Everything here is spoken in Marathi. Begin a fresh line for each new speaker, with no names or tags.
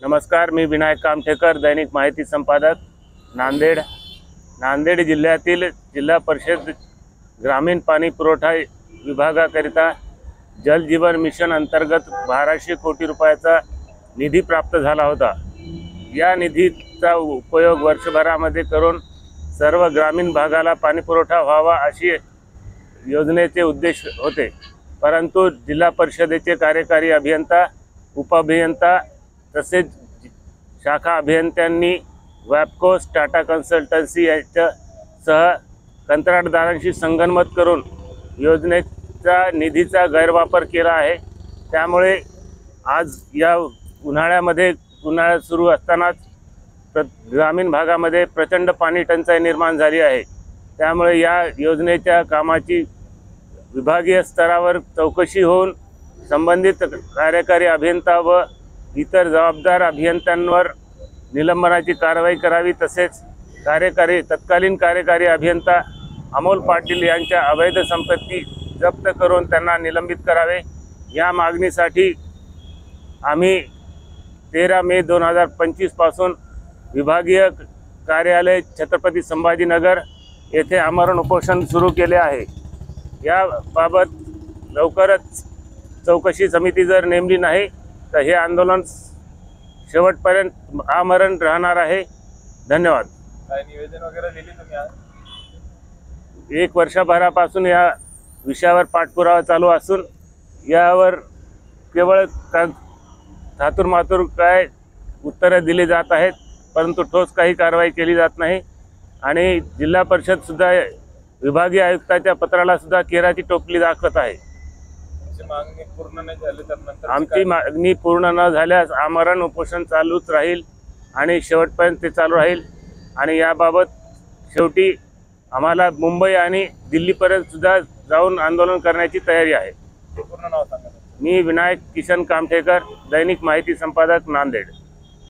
नमस्कार, मी विनायक कामठेकर, दैनिक माहिती संपादक, नांदेड। नांदेड जिल्ह्यातील जिल्हा परिषद ग्रामीण पाणी पुरवठा विभागाकरिता जल जीवन मिशन अंतर्गत 1200 कोटी रुपयाचा निधी प्राप्त झाला होता। या निधीचा उपयोग वर्षभरामध्ये करून सर्व ग्रामीण भागाला पाणी पुरवठा व्हावा अशी योजनेचे उद्देश होते। परंतु जिल्हा परिषदेचे कार्यकारी अभियंता, उपअभियंता तसेच शाखा अभियंत्यांनी वॅपकोस, टाटा कन्सल्टन्सी यांच्यासह कंत्राटदारांशी संगनमत करून योजनेचा निधीचा गैरवापर केला आहे। त्यामुळे आज या उन्हाळा सुरू असतानाच ग्रामीण भागामध्ये प्रचंड पाणी टंचाई निर्माण झाली आहे। त्यामुळे या योजनेच्या कामाची विभागीय स्तरावर चौकशी होऊन संबंधित कार्यकारी अभियंता व इतर जबाबदार अभियंत्यांवर निलंबनाची कारवाई करावी। तसेच तत्कालीन कार्यकारी अभियंता अमोल पाटील यांच्या अवैध संपत्ती जप्त करून त्यांना निलंबित करावे। या मागणीसाठी आम्ही 13 मे 2025 पासून विभागीय कार्यालय छत्रपती संभाजीनगर येथे आमरण उपोषण सुरू केले आहे। याबाबत लवकरच चौकशी समिती जर नेमली नाही तर हे आंदोलन शेवटपर्यंत आमरण राहणार आहे। धन्यवाद।
काय निवेदन वगैरे दिले तुम्ही आज?
1 वर्षभरापासून या विषयावर पाठपुरावा चालू असून यावर केवळ थातुरमातुर काय उत्तरे दिली जात आहेत, परंतु ठोस काही कारवाई केली जात नाही। आणि जिल्हा परिषद सुद्धा विभागीय आयुक्ताच्या पत्राला सुद्धा केराची टोपली दाखवत आहे।
मागणी पूर्ण नाही झाली तर नंतर
आमची मागणी पूर्ण न झाल्यास आमरण उपोषण चालूच राहील आणि शेवटपर्यंत ते चालू राहील। आणि याबाबत शेवटी आम्हाला मुंबई आणि दिल्लीपर्यंत सुद्धा जाऊन आंदोलन करण्याची तयारी आहे।
पूर्ण नाव सांगा।
मी विनायक किशन कामठेकर, दैनिक माहिती संपादक, नांदेड।